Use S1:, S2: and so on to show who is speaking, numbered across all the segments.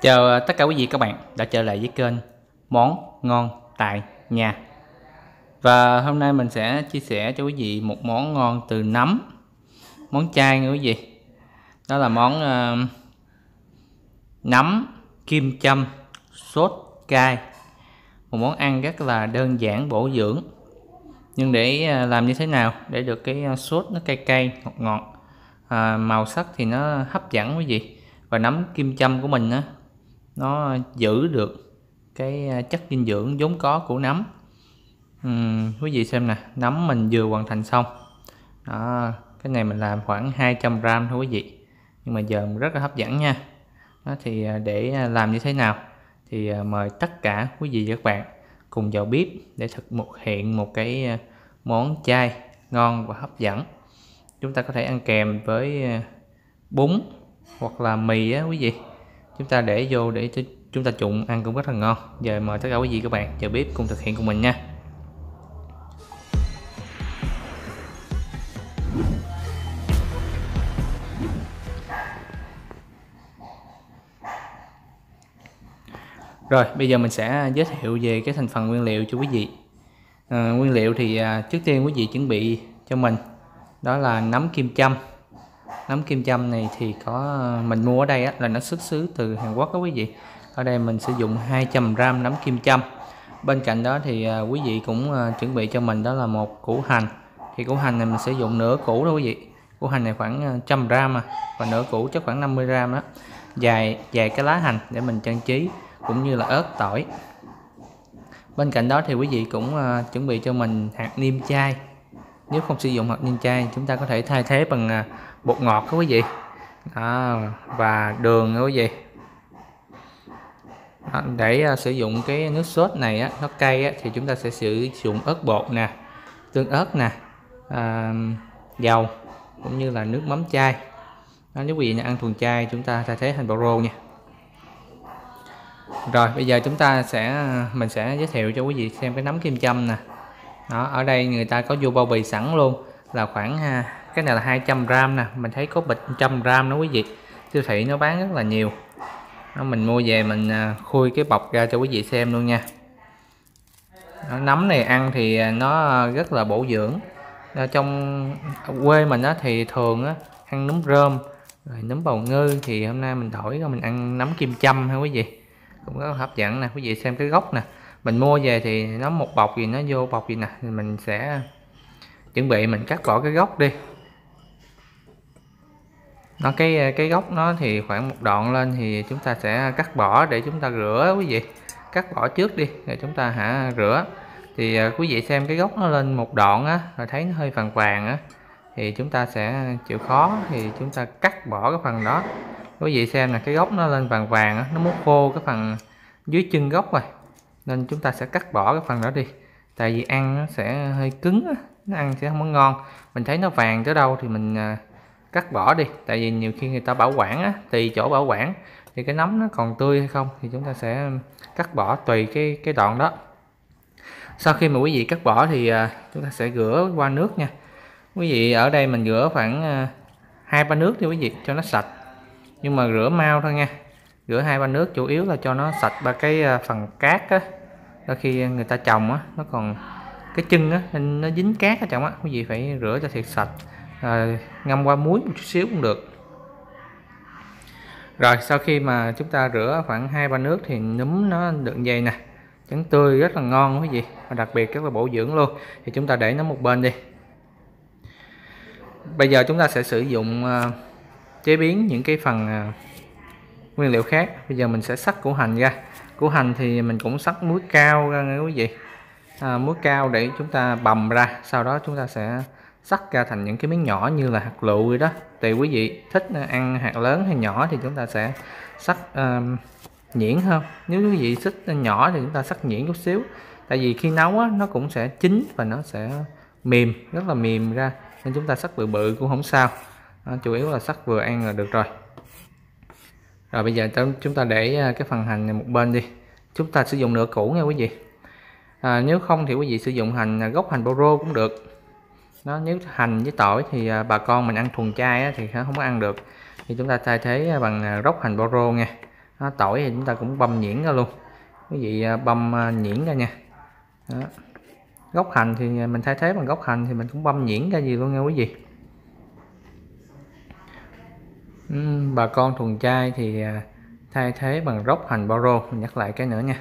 S1: Chào tất cả quý vị các bạn đã trở lại với kênh Món Ngon Tại Nhà. Và hôm nay mình sẽ chia sẻ cho quý vị một món ngon từ nấm, món chay nha quý vị. Đó là món nấm kim châm sốt cay. Một món ăn rất là đơn giản bổ dưỡng. Nhưng để làm như thế nào để được cái sốt nó cay cay ngọt ngọt, màu sắc thì nó hấp dẫn quý vị. Và nấm kim châm của mình á, nó giữ được cái chất dinh dưỡng vốn có của nấm. Quý vị xem nè, nấm mình vừa hoàn thành xong đó, cái này mình làm khoảng 200g thôi quý vị, nhưng mà giờ rất là hấp dẫn nha. Đó, thì để làm như thế nào thì mời tất cả quý vị và các bạn cùng vào bếp để thực hiện một cái món chay ngon và hấp dẫn. Chúng ta có thể ăn kèm với bún hoặc là mì á quý vị. Chúng ta để vô để chúng ta trụng ăn cũng rất là ngon. Giờ mời tất cả quý vị các bạn vào bếp cùng thực hiện cùng mình nha. Rồi bây giờ mình sẽ giới thiệu về cái thành phần nguyên liệu cho quý vị. Nguyên liệu thì trước tiên quý vị chuẩn bị cho mình đó là nấm kim châm. Nấm kim châm này thì mình mua ở đây là nó xuất xứ từ Hàn Quốc đó quý vị. Ở đây mình sử dụng 200g nấm kim châm. Bên cạnh đó thì quý vị cũng chuẩn bị cho mình đó là một củ hành. Thì củ hành này mình sử dụng nửa củ đó quý vị. Củ hành này khoảng 100g và nửa củ chắc khoảng 50g đó. Vài cái lá hành để mình trang trí, cũng như là ớt, tỏi. Bên cạnh đó thì quý vị cũng chuẩn bị cho mình hạt niêm chai. Nếu không sử dụng hạt niêm chai, chúng ta có thể thay thế bằng bột ngọt đó quý vị. Và đường đó quý vị. Để sử dụng cái nước sốt này nó cay thì chúng ta sẽ sử dụng ớt bột nè, tương ớt nè, dầu, cũng như là nước mắm chai. Nếu quý vị ăn thuần chay chúng ta thay thế thành bột rô nha. Rồi bây giờ mình sẽ giới thiệu cho quý vị xem cái nấm kim châm nè. Đó, ở đây người ta có vô bao bì sẵn luôn, là khoảng cái này là 200g nè, mình thấy có bịch 100g đó quý vị. Siêu thị nó bán rất là nhiều. Đó, mình mua về mình khui cái bọc ra cho quý vị xem luôn nha. Đó, nấm này ăn thì nó rất là bổ dưỡng. Trong quê mình thì thường ăn nấm rơm rồi nấm bào ngư, thì hôm nay mình đổi ra mình ăn nấm kim châm ha quý vị, cũng rất là hấp dẫn nè. Quý vị xem cái gốc nè, mình mua về thì nó một bọc gì, nó vô bọc gì nè, thì mình sẽ chuẩn bị mình cắt bỏ cái gốc đi. Nó cái gốc nó thì khoảng một đoạn lên thì chúng ta sẽ cắt bỏ để chúng ta rửa quý vị. Cắt bỏ trước đi rồi chúng ta rửa. Thì quý vị xem cái gốc nó lên một đoạn rồi thấy nó hơi vàng vàng thì chúng ta sẽ chịu khó thì chúng ta cắt bỏ cái phần đó. Quý vị xem là cái gốc nó lên vàng vàng nó muốn khô cái phần dưới chân gốc rồi, nên chúng ta sẽ cắt bỏ cái phần đó đi. Tại vì ăn nó sẽ hơi cứng nó ăn sẽ không có ngon. Mình thấy nó vàng tới đâu thì mình cắt bỏ đi. Tại vì nhiều khi người ta bảo quản tùy chỗ bảo quản, thì cái nấm nó còn tươi hay không thì chúng ta sẽ cắt bỏ tùy cái đoạn đó. Sau khi mà quý vị cắt bỏ thì chúng ta sẽ rửa qua nước nha. Quý vị ở đây mình rửa khoảng 2-3 nước đi quý vị cho nó sạch, nhưng mà rửa mau thôi nha. Rửa 2-3 nước chủ yếu là cho nó sạch ba cái phần cát đôi khi người ta trồng nó còn cái chân nó dính cát ở trong quý vị phải rửa cho thiệt sạch, ngâm qua muối một chút xíu cũng được. Rồi sau khi mà chúng ta rửa khoảng 2-3 nước thì núm nó được vậy nè, trắng tươi rất là ngon quý vị, và đặc biệt rất là bổ dưỡng luôn. Thì chúng ta để nó một bên đi. Bây giờ chúng ta sẽ sử dụng chế biến những cái phần nguyên liệu khác. Bây giờ mình sẽ xắt củ hành ra. Củ hành thì mình cũng xắt muối cao ra nha quý vị. Muối cao để chúng ta bầm ra, sau đó chúng ta sẽ xắt ra thành những cái miếng nhỏ như là hạt lựu vậy đó. Tùy quý vị thích ăn hạt lớn hay nhỏ thì chúng ta sẽ xắt nhuyễn hơn. Nếu quý vị thích nhỏ thì chúng ta xắt nhuyễn chút xíu. Tại vì khi nấu nó cũng sẽ chín và nó sẽ mềm, rất là mềm ra, nên chúng ta xắt bự bự cũng không sao. Chủ yếu là xắt vừa ăn là được rồi. Rồi bây giờ chúng ta để cái phần hành này một bên đi. Chúng ta sử dụng nửa củ nha quý vị. Nếu không thì quý vị sử dụng gốc hành boro cũng được. Nếu hành với tỏi thì bà con mình ăn thuần chay thì không có ăn được. Thì chúng ta thay thế bằng gốc hành boro nha. Đó, tỏi thì chúng ta cũng băm nhuyễn ra luôn, quý vị băm nhuyễn ra nha. Đó. Gốc hành thì mình thay thế bằng gốc hành thì mình cũng băm nhuyễn ra gì luôn nha quý vị. Bà con thuần chay thì thay thế bằng gốc hành bao rô, mình nhắc lại cái nữa nha.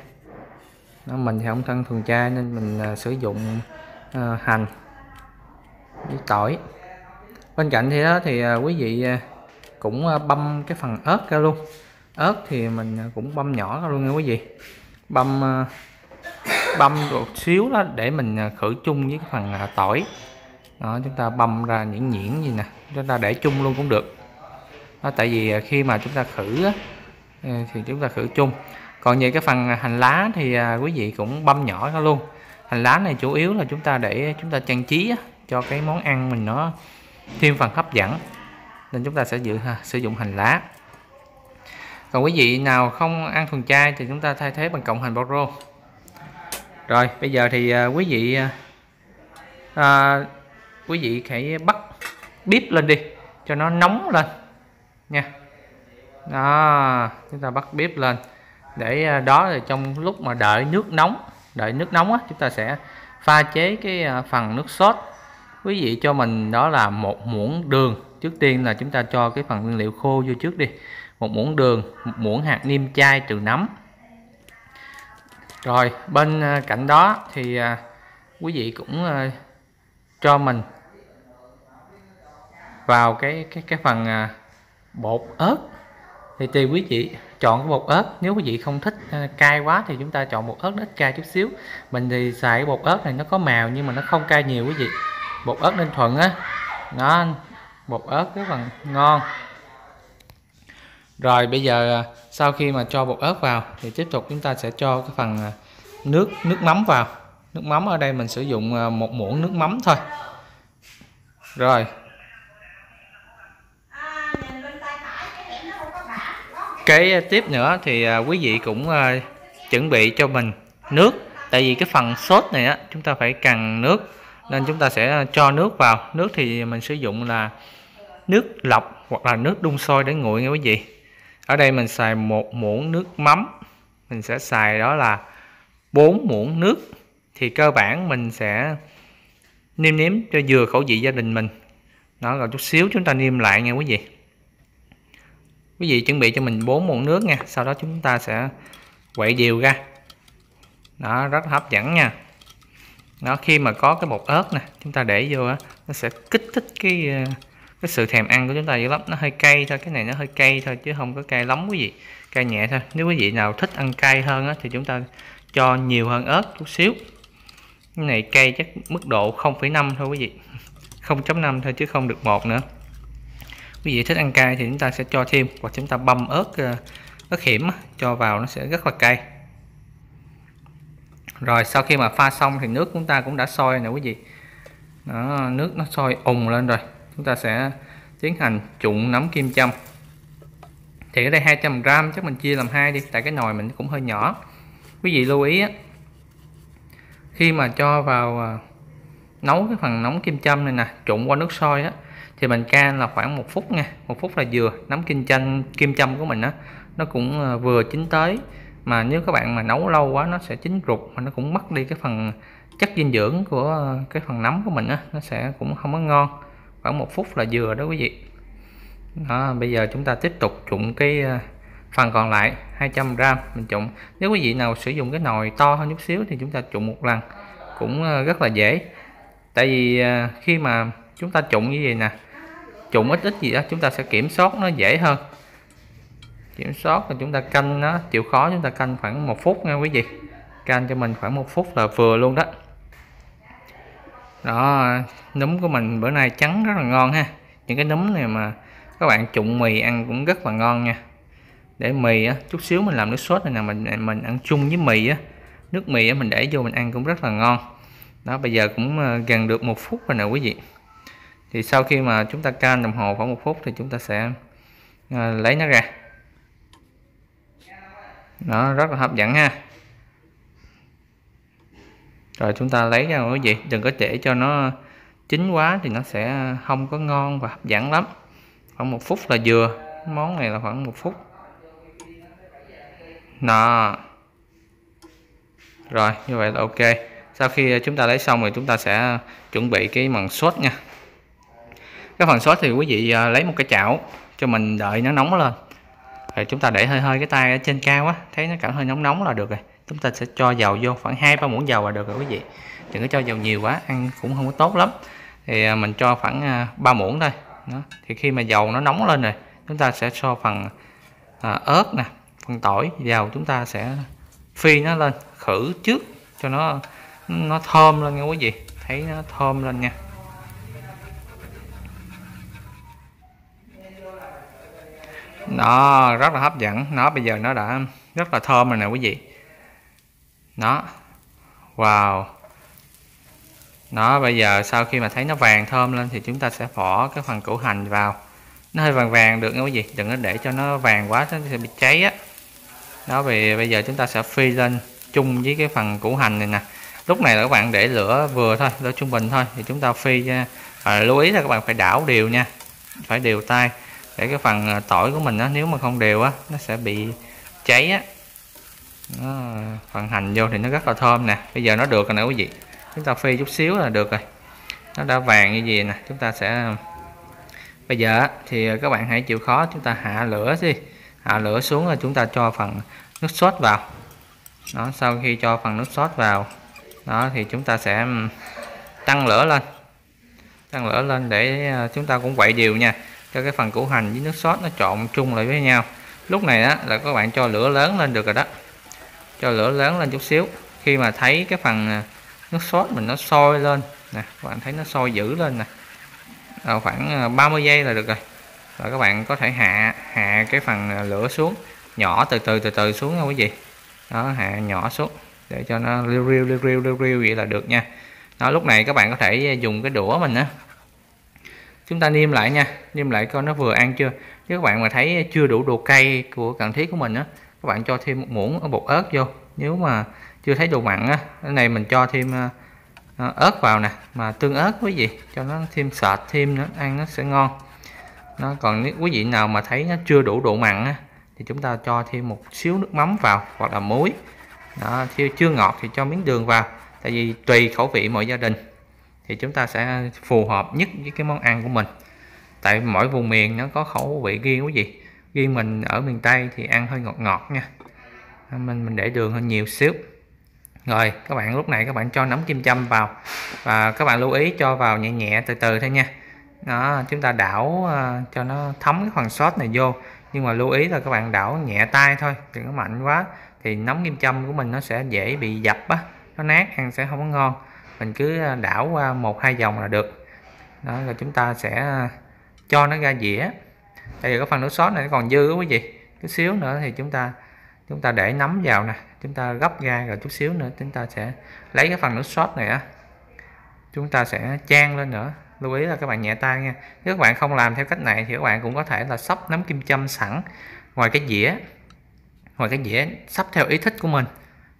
S1: Đó, mình thì không thân thuần chay nên mình sử dụng hành với tỏi. Bên cạnh thì đó thì quý vị cũng băm cái phần ớt ra luôn. Ớt thì mình cũng băm nhỏ ra luôn nha quý vị. Băm một xíu đó để mình khử chung với cái phần tỏi. Đó, chúng ta băm ra nhuyễn nhuyễn gì nè, chúng ta để chung luôn cũng được. Đó, tại vì khi mà chúng ta khử á, thì chúng ta khử chung. Còn về cái phần hành lá thì quý vị cũng băm nhỏ ra luôn. Hành lá này chủ yếu là chúng ta để chúng ta trang trí á, cho cái món ăn mình nó thêm phần hấp dẫn, nên chúng ta sẽ sử dụng hành lá. Còn quý vị nào không ăn thuần chay thì chúng ta thay thế bằng cộng hành bao rô. Rồi bây giờ thì quý vị hãy bắt bếp lên đi cho nó nóng lên nha. Đó, chúng ta bắt bếp lên để đó là trong lúc mà đợi nước nóng á, chúng ta sẽ pha chế cái phần nước sốt. Quý vị cho mình đó là 1 muỗng đường. Trước tiên là chúng ta cho cái phần nguyên liệu khô vô trước đi. 1 muỗng đường, 1 muỗng hạt nêm chai trừ nấm. Rồi bên cạnh đó thì quý vị cũng cho mình vào cái phần bột ớt. Thì tùy quý vị chọn cái bột ớt, nếu quý vị không thích cay quá thì chúng ta chọn bột ớt nó ít cay chút xíu. Mình thì xài cái bột ớt này nó có màu nhưng mà nó không cay nhiều quý vị. Bột ớt Ninh Thuận á, nó bột ớt rất là ngon. Rồi bây giờ sau khi mà cho bột ớt vào thì tiếp tục chúng ta sẽ cho cái phần nước mắm vào. Nước mắm ở đây mình sử dụng 1 muỗng nước mắm thôi. Rồi cái tiếp nữa thì quý vị cũng chuẩn bị cho mình nước. Tại vì cái phần sốt này á, chúng ta phải cần nước nên chúng ta sẽ cho nước vào. Nước thì mình sử dụng là nước lọc hoặc là nước đun sôi để nguội nha quý vị. Ở đây mình xài 1 muỗng nước mắm, mình sẽ xài đó là 4 muỗng nước. Thì cơ bản mình sẽ nêm cho vừa khẩu vị gia đình mình. Đó, rồi chút xíu chúng ta nêm lại nha quý vị. Quý vị chuẩn bị cho mình 4 muỗng nước nha. Sau đó chúng ta sẽ quậy đều ra. Đó, rất hấp dẫn nha. Đó, khi mà có cái bột ớt nè, chúng ta để vô á, nó sẽ kích thích cái sự thèm ăn của chúng ta dữ lắm. Nó hơi cay thôi, cái này nó hơi cay thôi chứ không có cay lắm quý vị. Cay nhẹ thôi. Nếu quý vị nào thích ăn cay hơn á, thì chúng ta cho nhiều hơn ớt chút xíu. Cái này cay chắc mức độ 0,5 thôi quý vị. 0,5 thôi chứ không được 1 nữa. Quý vị thích ăn cay thì chúng ta sẽ cho thêm, hoặc chúng ta băm ớt hiểm cho vào, nó sẽ rất là cay. Rồi sau khi mà pha xong thì nước chúng ta cũng đã sôi nè quý vị. Đó, nước nó sôi ùng lên rồi, chúng ta sẽ tiến hành trụng nấm kim châm. Thì ở đây 200g chắc mình chia làm 2 đi, tại cái nồi mình cũng hơi nhỏ. Quý vị lưu ý á, khi mà cho vào nấu cái phần nấm kim châm này nè, trụng qua nước sôi á, thì mình can là khoảng 1 phút nha. 1 phút là vừa. Nấm kim châm của mình á, nó cũng vừa chín tới. Mà nếu các bạn mà nấu lâu quá nó sẽ chín rụt, mà nó cũng mất đi cái phần chất dinh dưỡng của cái phần nấm của mình á, nó sẽ cũng không có ngon. Khoảng 1 phút là vừa đó quý vị. Đó, bây giờ chúng ta tiếp tục trụng cái phần còn lại 200g mình trụng. Nếu quý vị nào sử dụng cái nồi to hơn chút xíu thì chúng ta trụng một lần cũng rất là dễ. Tại vì khi mà chúng ta trụng như vậy nè, trụng ít gì đó, chúng ta sẽ kiểm soát nó dễ hơn. Kiểm soát là chúng ta canh nó chịu khó, chúng ta canh khoảng 1 phút nha quý vị. Canh cho mình khoảng 1 phút là vừa luôn đó. Đó, núm của mình bữa nay trắng rất là ngon ha. Những cái núm này mà các bạn trụng mì ăn cũng rất là ngon nha. Để mì á, chút xíu mình làm nước sốt này nè, mình ăn chung với mì á, nước mì á mình để vô mình ăn cũng rất là ngon. Đó, bây giờ cũng gần được 1 phút rồi nè quý vị. Thì sau khi mà chúng ta canh đồng hồ khoảng 1 phút thì chúng ta sẽ lấy nó ra. Nó rất là hấp dẫn ha. Rồi chúng ta lấy ra quý vị, đừng có để cho nó chín quá thì nó sẽ không có ngon và hấp dẫn lắm. Khoảng 1 phút là vừa. Món này là khoảng 1 phút. Đó. Rồi, như vậy là ok. Sau khi chúng ta lấy xong rồi chúng ta sẽ chuẩn bị cái phần sốt nha. Cái phần sốt thì quý vị lấy một cái chảo cho mình đợi nó nóng lên. Rồi chúng ta để hơi hơi cái tay ở trên cao á, thấy nó cảm hơi nóng nóng là được rồi. Chúng ta sẽ cho dầu vô khoảng 2-3 muỗng dầu là được rồi quý vị. Đừng có cho dầu nhiều quá, ăn cũng không có tốt lắm. Thì mình cho khoảng 3 muỗng thôi. Đó. Thì khi mà dầu nó nóng lên rồi, chúng ta sẽ cho phần ớt nè, phần tỏi vào, chúng ta sẽ phi nó lên, khử trước cho nó thơm lên nha quý vị, thấy nó thơm lên nha. Nó rất là hấp dẫn, nó bây giờ nó đã rất là thơm rồi nè quý vị. Đó. Wow. Nó bây giờ sau khi mà thấy nó vàng thơm lên thì chúng ta sẽ bỏ cái phần củ hành vào. Nó hơi vàng vàng được nha quý vị, đừng có để cho nó vàng quá nó sẽ bị cháy á. Đó, vì bây giờ chúng ta sẽ phi lên chung với cái phần củ hành này nè. Lúc này là các bạn để lửa vừa thôi, lửa trung bình thôi thì chúng ta phi nha. Lưu ý là các bạn phải đảo đều nha, phải đều tay để cái phần tỏi của mình á, nếu mà không đều á nó sẽ bị cháy á. Phần hành vô thì nó rất là thơm nè. Bây giờ nó được rồi nè quý vị, chúng ta phi chút xíu là được rồi, nó đã vàng như gì nè. Chúng ta sẽ bây giờ thì các bạn hãy chịu khó, chúng ta hạ lửa đi, hạ lửa xuống là chúng ta cho phần nước sốt vào. Đó, sau khi cho phần nước sốt vào đó thì chúng ta sẽ tăng lửa lên để chúng ta cũng quậy đều nha, cho cái phần củ hành với nước sốt nó trộn chung lại với nhau. Lúc này á là các bạn cho lửa lớn lên được rồi đó, cho lửa lớn lên chút xíu. Khi mà thấy cái phần nước sốt mình nó sôi lên nè, các bạn thấy nó sôi dữ lên nè, khoảng 30 giây là được rồi. Rồi các bạn có thể hạ cái phần lửa xuống nhỏ, từ từ xuống nha quý vị. Đó, hạ nhỏ xuống để cho nó liu riu vậy là được nha. Đó, lúc này các bạn có thể dùng cái đũa mình á, chúng ta nêm lại nha, nêm lại coi nó vừa ăn chưa. Nếu các bạn mà thấy chưa đủ độ cay của cần thiết của mình á, các bạn cho thêm một muỗng bột ớt vô. Nếu mà chưa thấy độ mặn á, cái này mình cho thêm ớt vào nè, mà tương ớt quý vị, cho nó thêm sệt thêm nữa, ăn nó sẽ ngon. Nó còn nếu quý vị nào mà thấy nó chưa đủ độ mặn á, thì chúng ta cho thêm một xíu nước mắm vào hoặc là muối. Đó, chưa ngọt thì cho miếng đường vào, tại vì tùy khẩu vị mỗi gia đình thì chúng ta sẽ phù hợp nhất với cái món ăn của mình. Tại mỗi vùng miền nó có khẩu vị riêng quý vị. Riêng mình ở miền Tây thì ăn hơi ngọt ngọt nha, mình để đường hơi nhiều xíu. Rồi các bạn lúc này các bạn cho nấm kim châm vào, và các bạn lưu ý cho vào nhẹ nhẹ từ từ thôi nha. Đó, chúng ta đảo cho nó thấm cái phần sốt này vô, nhưng mà lưu ý là các bạn đảo nhẹ tay thôi, đừng có mạnh quá thì nấm kim châm của mình nó sẽ dễ bị dập á, nó nát, ăn sẽ không có ngon. Mình cứ đảo qua 1-2 vòng là được. Đó, rồi chúng ta sẽ cho nó ra dĩa. Bây giờ cái phần nước sốt này nó còn dư quý vị, chút xíu nữa thì chúng ta để nấm vào nè, chúng ta gấp ra, rồi chút xíu nữa chúng ta sẽ lấy cái phần nước sốt này á, chúng ta sẽ chan lên nữa. Lưu ý là các bạn nhẹ tay nha. Nếu các bạn không làm theo cách này thì các bạn cũng có thể là xóc nấm kim châm sẵn ngoài cái dĩa, xóc theo ý thích của mình.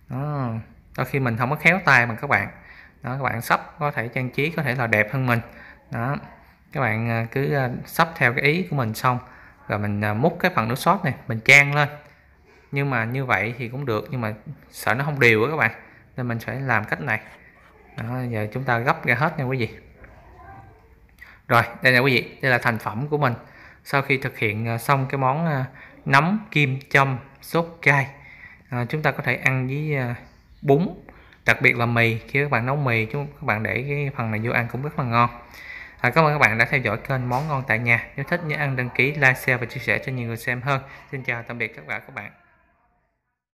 S1: Đó, đôi khi mình không có khéo tay mà các bạn. Đó, các bạn xóc có thể trang trí có thể là đẹp hơn mình. Đó, các bạn cứ xóc theo cái ý của mình, xong rồi mình múc cái phần nước sốt này mình chan lên. Nhưng mà như vậy thì cũng được, nhưng mà sợ nó không đều á các bạn, nên mình phải làm cách này. Đó, giờ chúng ta gấp ra hết nha quý vị. Rồi đây nè quý vị, đây là thành phẩm của mình sau khi thực hiện xong cái món nấm kim châm sốt cay. Chúng ta có thể ăn với bún, đặc biệt là mì. Khi các bạn nấu mì, các bạn để cái phần này vô ăn cũng rất là ngon. Cảm ơn các bạn đã theo dõi kênh Món Ngon Tại Nhà. Nếu thích nhớ đăng ký, like, share và chia sẻ cho nhiều người xem hơn. Xin chào tạm biệt các bạn.